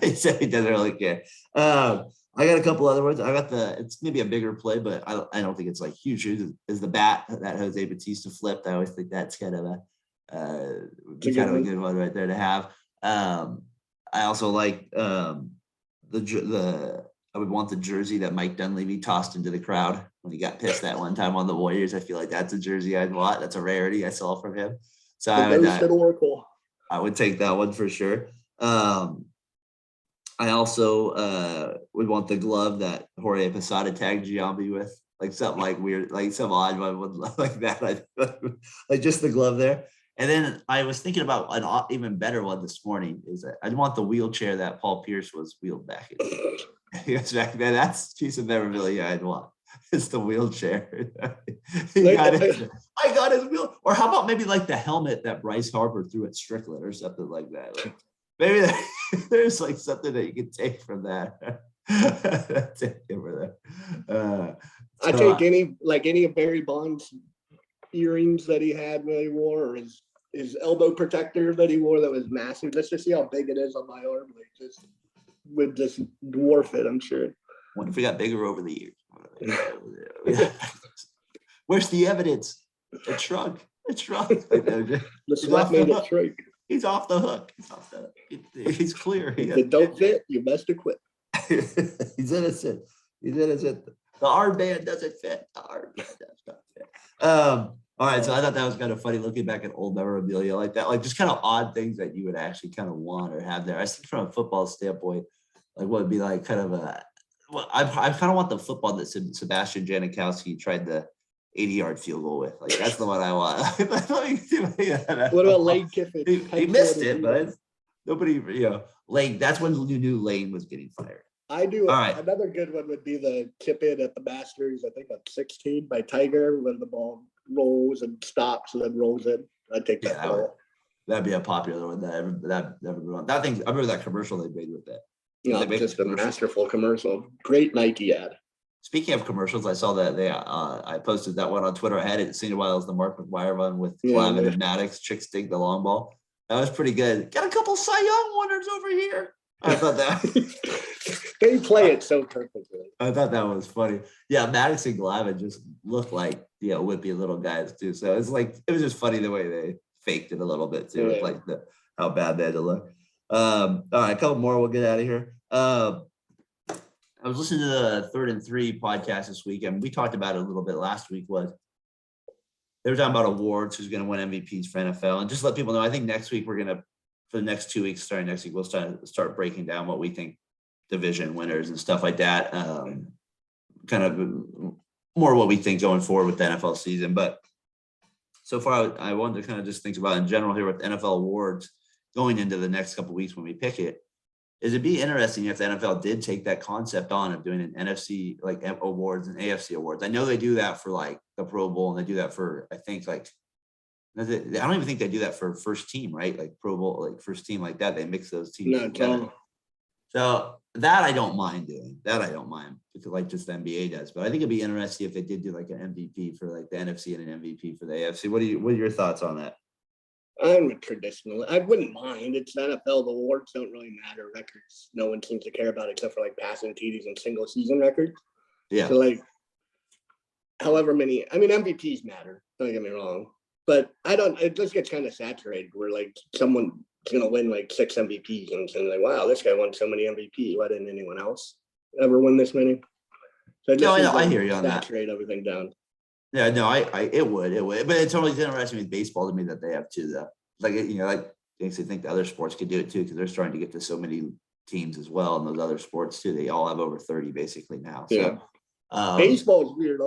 He said he doesn't really care. I got a couple other ones. It's maybe a bigger play, but I don't think it's like huge. Is the bat that Jose Bautista flipped. I always think that's kind of a good one right there to have. I also like I would want the jersey that Mike Dunleavy tossed into the crowd when he got pissed that one time on the Warriors. I feel like that's a jersey I'd want. That's a rarity I saw from him. So I would take that one for sure. I also would want the glove that Jorge Posada tagged Giambi with, like something like weird, like some odd one like that. Like just the glove there. And then I was thinking about an even better one this morning is that I'd want the wheelchair that Paul Pierce was wheeled back in. Yes, back then. That's a piece of memorabilia I'd want. It's the wheelchair. I got his wheel. Or how about maybe like the helmet that Bryce Harper threw at Strickland or something like that. Like, maybe there's like something that you can take from that. Take it over there. I take any of Barry Bonds earrings that he had when he wore, or his elbow protector that he wore that was massive. Let's just see how big it is on my arm. Like just would just dwarf it, I'm sure. Wonder if we got bigger over the years. Where's the evidence? It shrunk. It shrunk. The slap made it shrink. He's off the hook. He's clear. If it don't fit, you best acquit. He's innocent. The armband doesn't fit. The armband does not fit. All right, so I thought that was kind of funny looking back at old memorabilia like that, like just kind of odd things that you would actually kind of want or have there. I think from a football standpoint, like what would be like kind of I kind of want the football that Sebastian Janikowski tried to 80-yard field goal with. Like that's the one I want. What about Lane Kiffin? He missed it, but nobody, Lane. That's when you knew Lane was getting fired. I do. All right. Another good one would be the tip in at the Masters. I think at 16 by Tiger when the ball rolls and stops and then rolls in. I'd take that ball. That'd be a popular one. That thing. I remember that commercial they made with that. Just a masterful commercial. Great Nike ad. Speaking of commercials, I saw that I posted that one on Twitter. I hadn't seen it while it was the Mark McGwire one with Clavin and Maddox. Chicks dig the long ball. That was pretty good. Got a couple Cy Young winners over here. I thought that they play it so perfectly. I thought that was funny. Yeah, Maddox and Glavin just look like whippy little guys too. So it's like it was just funny the way they faked it a little bit too, with like how bad they had to look. All right, a couple more. We'll get out of here. I was listening to the 3rd and 3 podcast this week, and we talked about it a little bit last week. They were talking about awards, who's going to win MVPs for NFL, and just let people know. I think next week we're going to, for the next 2 weeks, starting next week, we'll start breaking down what we think division winners and stuff like that. Kind of more what we think going forward with the NFL season. But so far, I wanted to kind of just think about in general here with NFL awards going into the next couple of weeks when we pick it. It'd be interesting if the NFL did take that concept on of doing an NFC like awards and AFC awards. I know they do that for like the Pro Bowl, and they do that for, I think, like, I don't even think they do that for first team, right? Like Pro Bowl, like first team like that. They mix those teams together. So that I don't mind doing. That I don't mind, because like just the NBA does. But I think it'd be interesting if they did do like an MVP for like the NFC and an MVP for the AFC. What are your thoughts on that? I'm traditional. I wouldn't mind. It's NFL. The awards don't really matter. Records, no one seems to care about except for like passing TDs and single season records. Yeah. So like, however many. I mean, MVPs matter. Don't get me wrong, but it just gets kind of saturated where like someone's gonna win like 6 MVPs and like, wow, this guy won so many MVP. Why didn't anyone else ever win this many? So I hear you on that. Saturate everything down. Yeah, no, it would, but it's always interesting with baseball to me that they have two though. Like like makes me think the other sports could do it too, because they're starting to get to so many teams as well, and those other sports too. They all have over 30 basically now. So baseball is weird.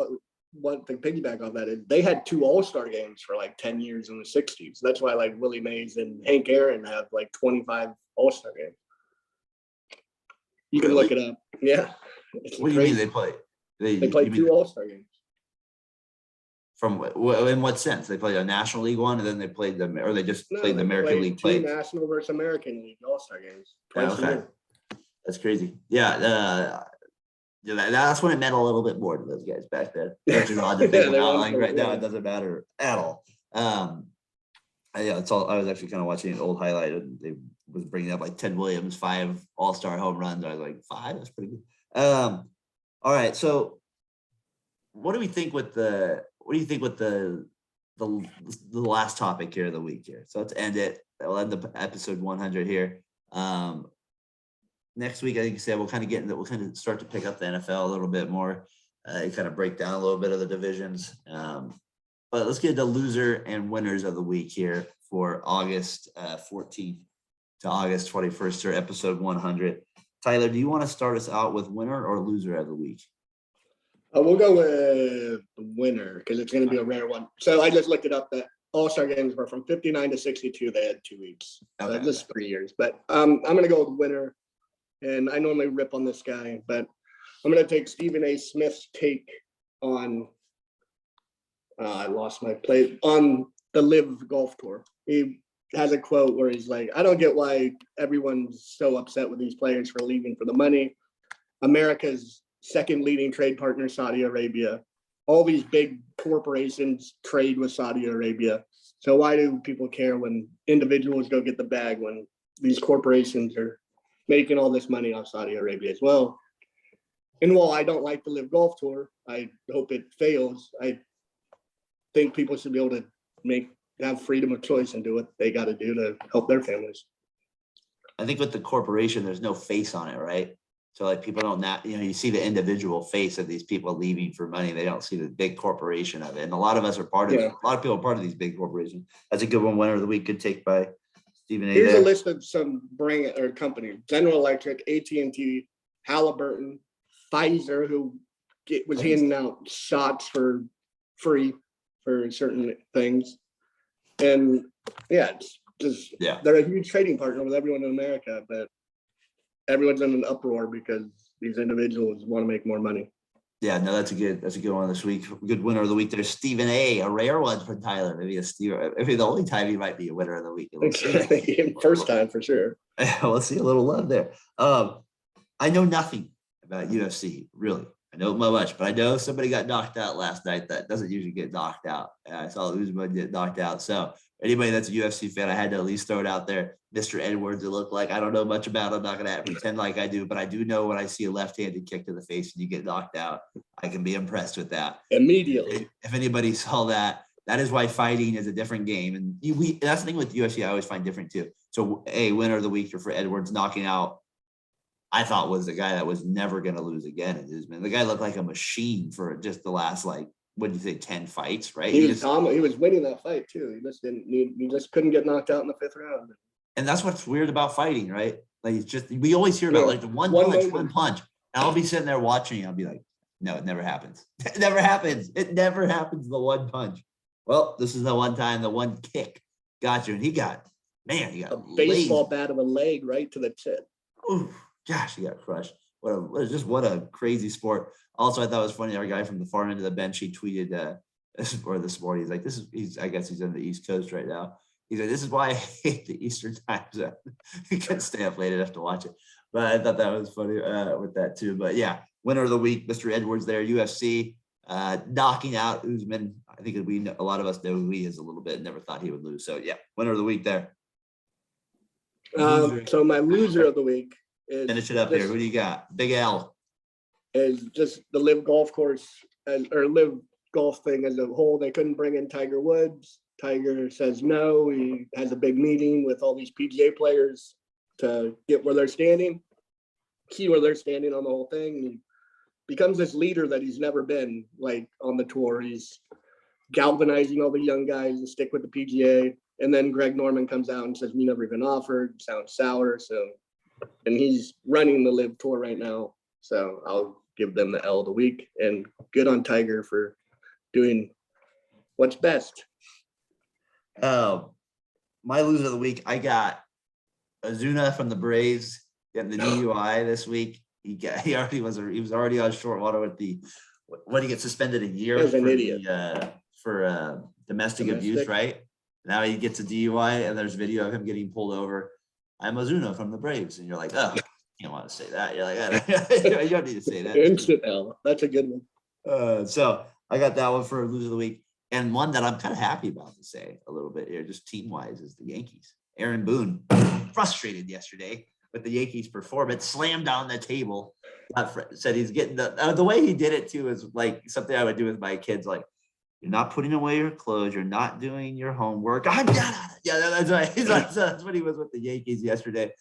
One thing piggyback off that is they had 2 All-Star games for like 10 years in the 60s. That's why like Willie Mays and Hank Aaron have like 25 All-Star games. You can look it up. Yeah. What do you mean they play? They played 2 All-Star games. From in what sense? They played a National League one, and then they played them, or they just played the American League play. 2 National versus American League All-Star games. Twice a year. That's crazy. Yeah, that's when it meant a little bit more to those guys back then. Which is odd to think about. Like right now, it doesn't matter at all. It's all. I was actually kind of watching an old highlight, and they was bringing up like Ted Williams 5 All-Star home runs. I was like 5. That's pretty good. All right, so what do we think with the? What do you think with the last topic here of the week here? So let's end it. We'll end the episode 100 here. Next week, I think you said we'll kind of start to pick up the NFL a little bit more, and kind of break down a little bit of the divisions. But let's get the loser and winners of the week here for August 14th to August 21st, or episode 100. Tyler, do you want to start us out with winner or loser of the week? We'll go with the winner because it's going to be a rare one. So I just looked it up. That All-Star games were from 59 to 62. They had 2 weeks. Okay. So just 3 years. But I'm going to go with winner. And I normally rip on this guy, but I'm going to take Stephen A. Smith's take on I lost my place on the Live Golf Tour. He has a quote where he's like, I don't get why everyone's so upset with these players for leaving for the money. America's second leading trade partner, Saudi Arabia. All these big corporations trade with Saudi Arabia. So why do people care when individuals go get the bag when these corporations are making all this money off Saudi Arabia as well? And while I don't like the Live Golf Tour, I hope it fails. I think people should be able to have freedom of choice and do what they got to do to help their families. I think with the corporation, there's no face on it, right? So like people don't, you see the individual face of these people leaving for money. They don't see the big corporation of it. And a lot of us are part of it. A lot of people are part of these big corporations. That's a good one. Winner of the week, good take by Stephen A. Here's a list of some brand or companies: General Electric, AT&T, Halliburton, Pfizer, who was handing out shots for free for certain things. And yeah, it's just, Yeah. they're a huge trading partner with everyone in America, but everyone's in an uproar because these individuals want to make more money. Yeah, no, that's a good one this week. Good winner of the week. There's Stephen A, a rare one for Tyler. Maybe the only time he might be a winner of the week. First time for sure. Let's see a little love there. I know nothing about UFC, really. I know much, but I know somebody got knocked out last night that doesn't usually get knocked out. I saw Usman get knocked out. So anybody that's a UFC fan, I had to at least throw it out there. Mr. Edwards, it looked like. I don't know much about him. I'm not going to pretend like I do, but I do know when I see a left-handed kick to the face and you get knocked out, I can be impressed with that. Immediately. If anybody saw that, that is why fighting is a different game. And that's the thing with UFC I always find different too. So a winner of the week for Edwards knocking out, I thought was the guy that was never going to lose again. The guy looked like a machine for just the last, what did you say, 10 fights, right? He was winning that fight too. He just couldn't get knocked out in the 5th round. And that's what's weird about fighting, right? Like, it's just, we always hear about the one punch. And I'll be sitting there watching, I'll be like, no, it never happens. It never happens. It never happens. The one punch. Well, this is the one time, the one kick got you. And he got a baseball bat of a leg right to the tip. Ooh, gosh, he got crushed. What a crazy sport. Also, I thought it was funny. Our guy from the far end of the bench, he tweeted this morning. He's like, I guess he's on the East Coast right now. He said, this is why I hate the Eastern time zone. He couldn't stay up late enough to watch it. But I thought that was funny with that too. But yeah, winner of the week, Mr. Edwards there, UFC, knocking out Usman. I think a lot of us know who he is a little bit. Never thought he would lose. So yeah, winner of the week there. So my loser of the week is, finish it up here. Who do you got? Big L. Is just the live golf course or live golf thing as a whole. They couldn't bring in Tiger Woods. Tiger says no. He has a big meeting with all these PGA players to get where they're standing, see where they're standing on the whole thing. And he becomes this leader that he's never been, like, on the tour. He's galvanizing all the young guys to stick with the PGA. And then Greg Norman comes out and says, we never even offered, sounds sour. So, and he's running the live tour right now. So I'll give them the L of the week, and good on Tiger for doing what's best. My loser of the week, I got Ozuna from the Braves getting the DUI this week. He was already on short water with what he get suspended a year as an idiot for domestic abuse, right? Now he gets a DUI, and there's video of him getting pulled over. I'm Ozuna from the Braves, and you're like, oh, you don't want to say that. You're like, you don't need to say that. Instant L. That's a good one. So I got that one for loser of the week. And one that I'm kind of happy about to say a little bit here, just team-wise, is the Yankees. Aaron Boone, frustrated yesterday with the Yankees' performance, slammed down the table. Said he's getting the way he did it too is like something I would do with my kids. Like, you're not putting away your clothes, you're not doing your homework. Yeah, that's right. That's what he was with the Yankees yesterday.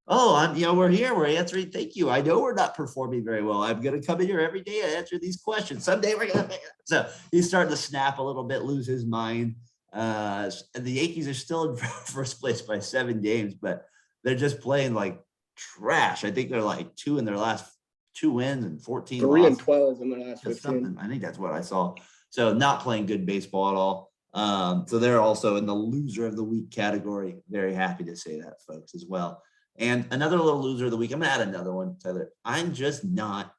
Oh, we're here. We're answering. Thank you. I know we're not performing very well. I'm going to come in here every day and answer these questions. Someday we're going to make it. So he's starting to snap a little bit, lose his mind. And the Yankees are still in first place by 7 games, but they're just playing like trash. I think they're like 2 in their last 2 wins and 14 3 losses. and 12 in their last 15. I think that's what I saw. So not playing good baseball at all. So they're also in the loser of the week category. Very happy to say that, folks, as well. And another little loser of the week, I'm going to add another one, Tyler. I'm just not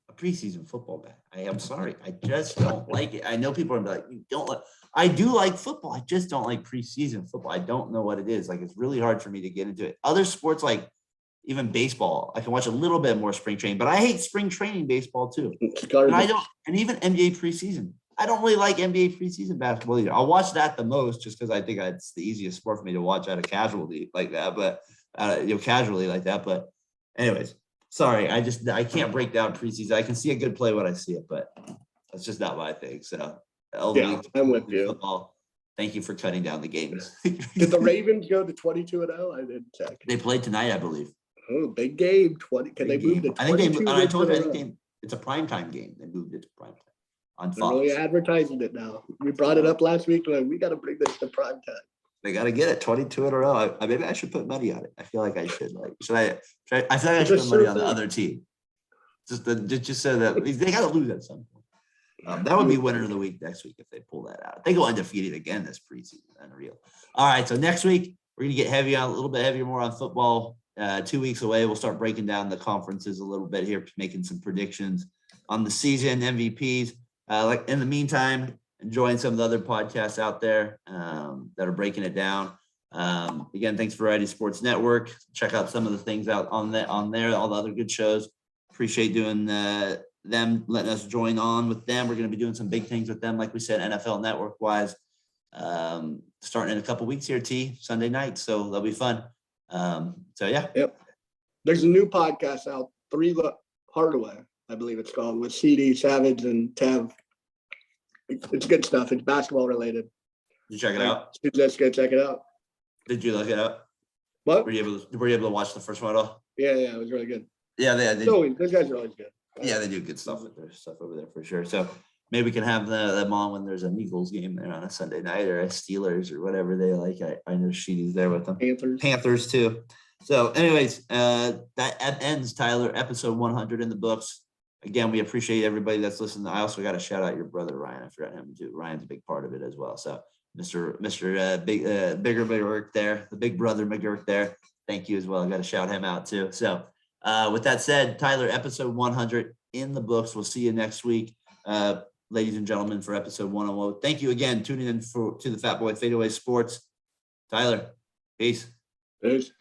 a preseason football guy. I am sorry. I just don't like it. I know people are like, you don't like, I do like football. I just don't like preseason football. I don't know what it is. Like, it's really hard for me to get into it. Other sports, like even baseball, I can watch a little bit more spring training, but I hate spring training baseball too. And even NBA preseason. I don't really like NBA preseason basketball either. I'll watch that the most just because I think it's the easiest sport for me to watch out of casualty like that. But casually like that. But anyways, sorry, I can't break down preseason. I can see a good play when I see it, but that's just not my thing. So I'm with you. Football. Thank you for cutting down the games. Did the Ravens go to 22-0? I didn't check. They played tonight, I believe. Oh, big game. 20. Can they move to 22? I told you, it's a primetime game. They moved it to primetime on Fox. They're really advertising it now. We brought it up last week. Like, we got to bring this to primetime. They got to get it 22 in a row. Maybe I should put money on it. I feel like I should. I feel like I should put money on the other team. Just so that they got to lose at some point. That would be winner of the week next week if they pull that out. They go undefeated again this preseason. Unreal. All right, so next week we're gonna get heavy on a little bit heavier more on football. 2 weeks away, we'll start breaking down the conferences a little bit here, making some predictions on the season MVPs. Like in the meantime, enjoying some of the other podcasts out there that are breaking it down. Again, thanks for Variety Sports Network. Check out some of the things out on there, all the other good shows. Appreciate doing them, letting us join on with them. We're going to be doing some big things with them, like we said, NFL Network wise, starting in a couple weeks here, Sunday night. So that'll be fun. So yeah. Yep. There's a new podcast out, Three Hardaway, I believe it's called, with CD, Savage, and Tev. It's good stuff. It's basketball related. Did you check it out? Let's go check it out. Did you look it up? What? Were you able to watch the first one at all? Yeah, it was really good. Yeah, those guys are always good. Yeah, they do good stuff with their stuff over there for sure. So maybe we can have them on when there's an Eagles game there on a Sunday night, or a Steelers or whatever they like. I know Sheedy's there with them. Panthers too. So anyways, that ends, Tyler, episode 100 in the books. Again, we appreciate everybody that's listening. I also got to shout out your brother, Ryan. I forgot him too. Ryan's a big part of it as well. So Mr. Bigger McGurk there, the big brother McGurk there. Thank you as well. I got to shout him out too. So with that said, Tyler, episode 100 in the books. We'll see you next week, ladies and gentlemen, for episode 101. Thank you again tuning in to the Fatboy FadeAway Sports. Tyler, peace. Peace.